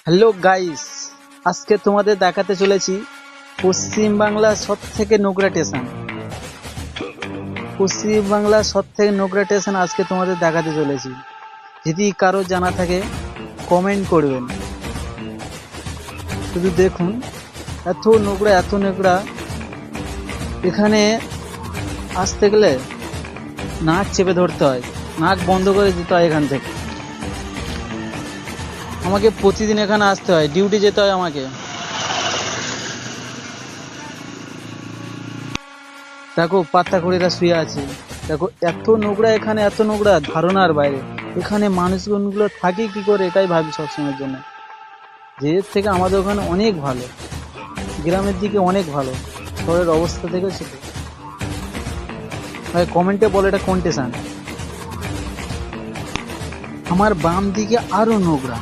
Hello guys, আজকে তোমাদের দেখাতে চলেছি পশ্চিম বাংলার সব থেকে নোংরা স্টেশন। পশ্চিম বাংলার সব থেকে নোংরা স্টেশন আজকে তোমাদের দেখাতে চলেছি। যদি কারো জানা থাকে কমেন্ট করবেন। শুধু দেখুন, এত নোংরা এখানে আসতে গেলে নাক চেপে ধরতে হয়, নাক বন্ধ করে যেতে হয় এখান থেকে। আমাকে প্রতিদিন এখানে আসতে হয়, ডিউটি যেতে হয় আমাকে। দেখো পাত্তাকুড়িরা শুয়ে আছে, দেখো এত নোংরা, এখানে এত নোংরা ধারণার বাইরে। এখানে মানুষগুলো থাকে কি করে এটাই ভাবি সবসময়ের জন্য। যে থেকে আমাদের ওখানে অনেক ভালো, গ্রামের দিকে অনেক ভালো। শহরের অবস্থা থেকে ছিল। ভাই কমেন্টে বলো এটা কোন স্টেশন। আমার বাম দিকে আরো নোংরা।